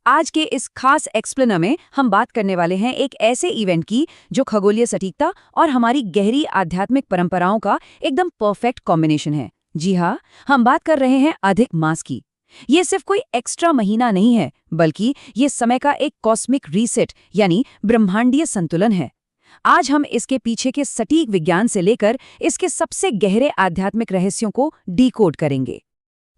आज के इस खास एक्सप्लेनर में हम बात करने वाले हैं एक ऐसे इवेंट की जो खगोलीय सटीकता और हमारी गहरी आध्यात्मिक परंपराओं का एकदम परफेक्ट कॉम्बिनेशन है। जी हाँ, हम बात कर रहे हैं अधिक मास की। ये सिर्फ कोई एक्स्ट्रा महीना नहीं है, बल्कि ये समय का एक कॉस्मिक रीसेट यानी ब्रह्मांडीय संतुलन है। आज हम इसके पीछे के सटीक विज्ञान से लेकर इसके सबसे गहरे आध्यात्मिक रहस्यों को डीकोड करेंगे।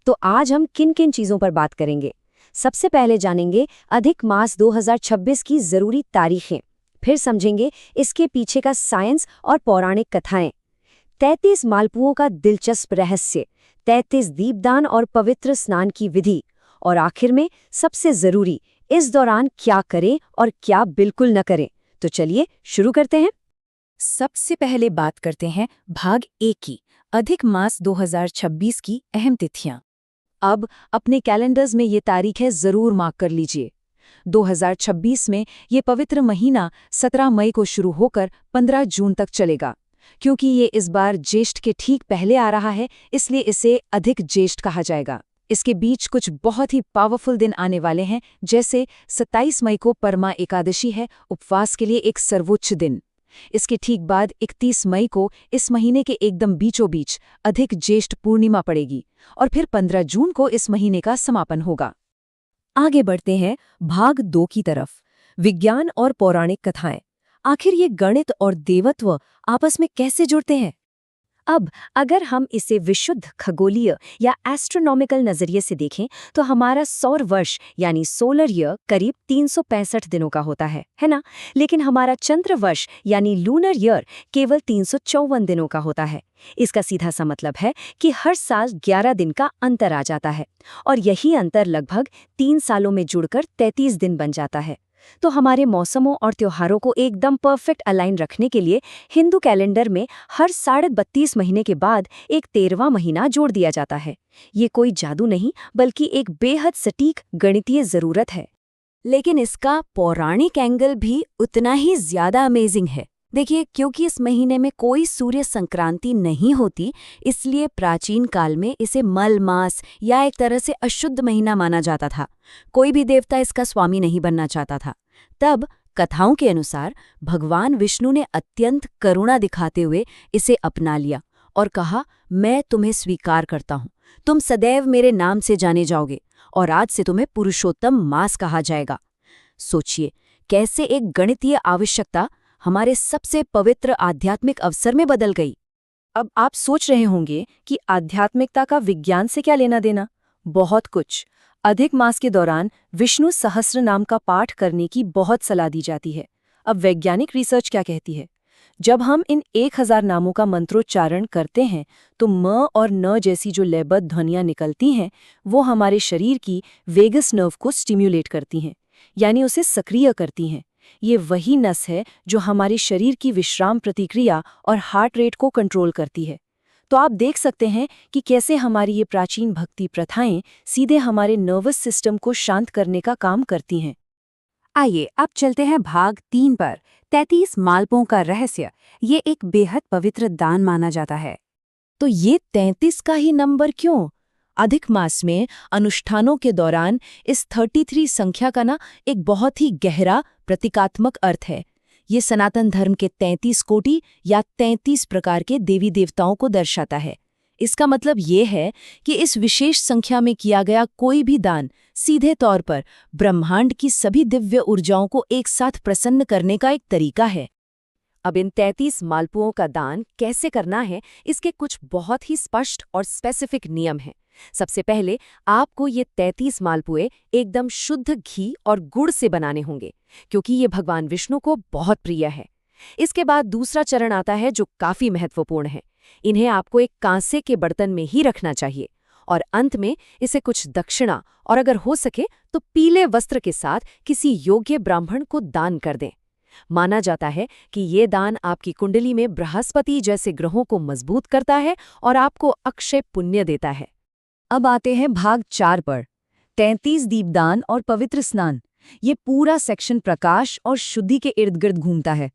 तो आज हम किन किन चीजों पर बात करेंगे। सबसे पहले जानेंगे अधिक मास 2026 की जरूरी तारीखें, फिर समझेंगे इसके पीछे का साइंस और पौराणिक कथाएं, 33 मालपुओं का दिलचस्प रहस्य, 33 दीपदान और पवित्र स्नान की विधि, और आखिर में सबसे जरूरी, इस दौरान क्या करें और क्या बिल्कुल न करें। तो चलिए शुरू करते हैं। सबसे पहले बात करते हैं भाग 1 की, अधिक मास 2026 की अहम तिथियां। अब अपने कैलेंडर्स में ये तारीखें जरूर मार्क कर लीजिए। 2026 में ये पवित्र महीना 17 मई को शुरू होकर 15 जून तक चलेगा। क्योंकि ये इस बार ज्येष्ठ के ठीक पहले आ रहा है, इसलिए इसे अधिक ज्येष्ठ कहा जाएगा। इसके बीच कुछ बहुत ही पावरफुल दिन आने वाले हैं, जैसे 27 मई को परमा एकादशी है, उपवास के लिए एक सर्वोच्च दिन। इसके ठीक बाद 31 मई को इस महीने के एकदम बीचों बीच अधिक ज्येष्ठ पूर्णिमा पड़ेगी और फिर 15 जून को इस महीने का समापन होगा। आगे बढ़ते हैं भाग 2 की तरफ, विज्ञान और पौराणिक कथाएं। आखिर ये गणित और देवत्व आपस में कैसे जुड़ते हैं? अब अगर हम इसे विशुद्ध खगोलीय या एस्ट्रोनॉमिकल नजरिए से देखें तो हमारा सौर वर्ष यानी सोलर ईयर करीब 365 दिनों का होता है ना। लेकिन हमारा चंद्र वर्ष यानी लूनर ईयर केवल 354 दिनों का होता है। इसका सीधा सा मतलब है कि हर साल 11 दिन का अंतर आ जाता है, और यही अंतर लगभग 3 सालों में जुड़कर 33 दिन बन जाता है। तो हमारे मौसमों और त्योहारों को एकदम परफेक्ट अलाइन रखने के लिए हिंदू कैलेंडर में हर 32.5 महीने के बाद एक 13वां महीना जोड़ दिया जाता है। ये कोई जादू नहीं, बल्कि एक बेहद सटीक गणितीय जरूरत है। लेकिन इसका पौराणिक एंगल भी उतना ही ज्यादा अमेजिंग है। देखिए, क्योंकि इस महीने में कोई सूर्य संक्रांति नहीं होती, इसलिए प्राचीन काल में इसे मल मास या एक तरह से अशुद्ध महीना माना जाता था। कोई भी देवता इसका स्वामी नहीं बनना चाहता था। तब कथाओं के अनुसार भगवान विष्णु ने अत्यंत करुणा दिखाते हुए इसे अपना लिया और कहा, मैं तुम्हें स्वीकार करता हूँ, तुम सदैव मेरे नाम से जाने जाओगे और आज से तुम्हें पुरुषोत्तम मास कहा जाएगा। सोचिए, कैसे एक गणितीय आवश्यकता हमारे सबसे पवित्र आध्यात्मिक अवसर में बदल गई। अब आप सोच रहे होंगे कि आध्यात्मिकता का विज्ञान से क्या लेना देना? बहुत कुछ। अधिक मास के दौरान विष्णु सहस्र नाम का पाठ करने की बहुत सलाह दी जाती है। अब वैज्ञानिक रिसर्च क्या कहती है? जब हम इन 1000 नामों का मंत्रोच्चारण करते हैं तो म और न जैसी जो लयबद्ध ध्वनियां निकलती हैं, वो हमारे शरीर की वेगस नर्व को स्टिम्युलेट करती हैं, यानी उसे सक्रिय करती हैं। ये वही नस है जो हमारे शरीर की विश्राम प्रतिक्रिया और हार्ट रेट को कंट्रोल करती है। तो आप देख सकते हैं कि कैसे हमारी ये प्राचीन भक्ति प्रथाएं सीधे हमारे नर्वस सिस्टम को शांत करने का काम करती हैं। आइए अब चलते हैं भाग 3 पर, 33 मालपुओं का रहस्य। ये एक बेहद पवित्र दान माना जाता है। तो ये 33 का ही नंबर क्यों? अधिक मास में अनुष्ठानों के दौरान इस 33 संख्या का एक बहुत ही गहरा प्रतीकात्मक अर्थ है। ये सनातन धर्म के 33 कोटि या 33 प्रकार के देवी देवताओं को दर्शाता है। इसका मतलब ये है कि इस विशेष संख्या में किया गया कोई भी दान सीधे तौर पर ब्रह्मांड की सभी दिव्य ऊर्जाओं को एक साथ प्रसन्न करने का एक तरीका है। अब इन 33 मालपुओं का दान कैसे करना है, इसके कुछ बहुत ही स्पष्ट और स्पेसिफिक नियम हैं। सबसे पहले आपको ये 33 मालपुए एकदम शुद्ध घी और गुड़ से बनाने होंगे, क्योंकि ये भगवान विष्णु को बहुत प्रिय है। इसके बाद दूसरा चरण आता है जो काफी महत्वपूर्ण है। इन्हें आपको एक कांसे के बर्तन में ही रखना चाहिए और अंत में इसे कुछ दक्षिणा और अगर हो सके तो पीले वस्त्र के साथ किसी योग्य ब्राह्मण को दान कर दें। माना जाता है कि ये दान आपकी कुंडली में बृहस्पति जैसे ग्रहों को मजबूत करता है और आपको अक्षय पुण्य देता है। अब आते हैं भाग 4 पर, 33 दीपदान और पवित्र स्नान। ये पूरा सेक्शन प्रकाश और शुद्धि के इर्द गिर्द घूमता है।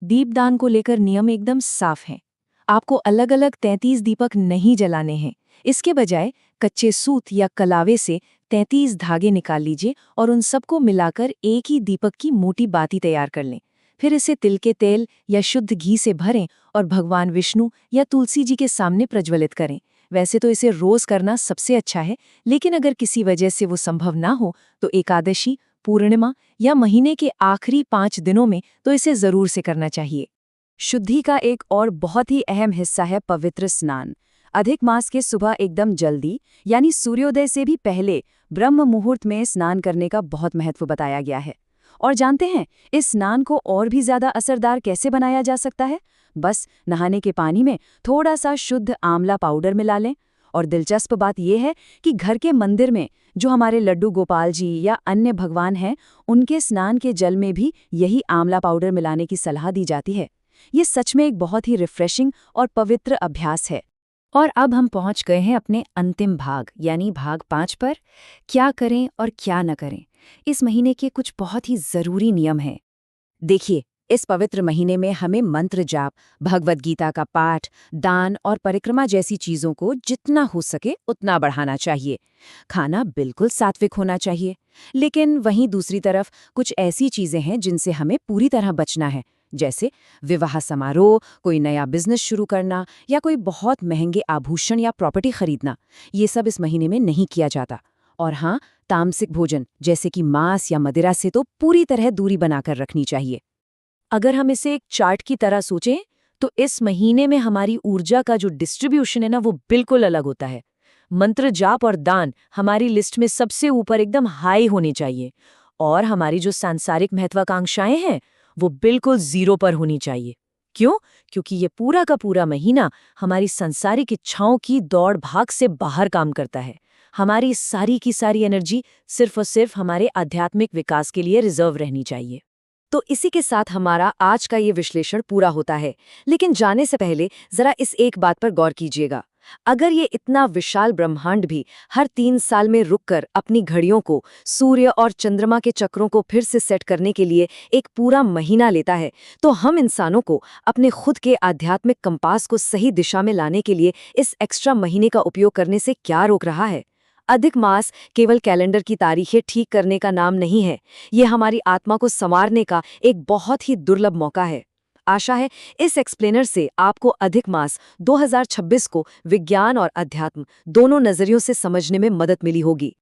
दीपदान को लेकर नियम एकदम साफ हैं। आपको अलग अलग 33 दीपक नहीं जलाने हैं। इसके बजाय कच्चे सूत या कलावे से 33 धागे निकाल लीजिए और उन सबको मिलाकर एक ही दीपक की मोटी बाती तैयार कर लें। फिर इसे तिल के तेल या शुद्ध घी से भरें और भगवान विष्णु या तुलसी जी के सामने प्रज्वलित करें। वैसे तो इसे रोज करना सबसे अच्छा है, लेकिन अगर किसी वजह से वो संभव ना हो तो एकादशी, पूर्णिमा या महीने के आखिरी 5 दिनों में तो इसे जरूर से करना चाहिए। शुद्धि का एक और बहुत ही अहम हिस्सा है पवित्र स्नान। अधिक मास के सुबह एकदम जल्दी यानी सूर्योदय से भी पहले ब्रह्म मुहूर्त में स्नान करने का बहुत महत्व बताया गया है। और जानते हैं इस स्नान को और भी ज्यादा असरदार कैसे बनाया जा सकता है? बस नहाने के पानी में थोड़ा सा शुद्ध आंवला पाउडर मिला लें। और दिलचस्प बात यह है कि घर के मंदिर में जो हमारे लड्डू गोपाल जी या अन्य भगवान हैं, उनके स्नान के जल में भी यही आंवला पाउडर मिलाने की सलाह दी जाती है। ये सच में एक बहुत ही रिफ्रेशिंग और पवित्र अभ्यास है। और अब हम पहुंच गए हैं अपने अंतिम भाग यानी भाग 5 पर। क्या करें और क्या न करें, इस महीने के कुछ बहुत ही जरूरी नियम हैं। देखिए, इस पवित्र महीने में हमें मंत्र जाप, भगवद गीता का पाठ, दान और परिक्रमा जैसी चीजों को जितना हो सके उतना बढ़ाना चाहिए। खाना बिल्कुल सात्विक होना चाहिए, लेकिन वहीं दूसरी तरफ कुछ ऐसी चीजें हैं जिनसे हमें पूरी तरह बचना है, जैसे विवाह समारोह, कोई नया बिजनेस शुरू करना या कोई बहुत महंगे आभूषण या प्रॉपर्टी खरीदना। ये सब इस महीने में नहीं किया जाता। और हाँ, तामसिक भोजन जैसे कि मांस या मदिरा से तो पूरी तरह दूरी बनाकर रखनी चाहिए। अगर हम इसे एक चार्ट की तरह सोचें तो इस महीने में हमारी ऊर्जा का जो डिस्ट्रीब्यूशन है ना, वो बिल्कुल अलग होता है। मंत्र जाप और दान हमारी लिस्ट में सबसे ऊपर एकदम हाई होनी चाहिए, और हमारी जो सांसारिक महत्वाकांक्षाएं हैं वो बिल्कुल 0 पर होनी चाहिए। क्यों? क्योंकि ये पूरा का पूरा महीना हमारी सांसारिक इच्छाओं की दौड़ भाग से बाहर काम करता है। हमारी सारी की सारी एनर्जी सिर्फ और सिर्फ हमारे आध्यात्मिक विकास के लिए रिजर्व रहनी चाहिए। तो इसी के साथ हमारा आज का ये विश्लेषण पूरा होता है। लेकिन जाने से पहले जरा इस एक बात पर गौर कीजिएगा। अगर ये इतना विशाल ब्रह्मांड भी हर 3 साल में रुककर अपनी घड़ियों को सूर्य और चंद्रमा के चक्रों को फिर से सेट करने के लिए एक पूरा महीना लेता है, तो हम इंसानों को अपने खुद के आध्यात्मिक कंपास को सही दिशा में लाने के लिए इस एक्स्ट्रा महीने का उपयोग करने से क्या रोक रहा है? अधिक मास केवल कैलेंडर की तारीखें ठीक करने का नाम नहीं है, ये हमारी आत्मा को संवारने का एक बहुत ही दुर्लभ मौका है। आशा है इस एक्सप्लेनर से आपको अधिक मास 2026 को विज्ञान और अध्यात्म दोनों नजरियों से समझने में मदद मिली होगी।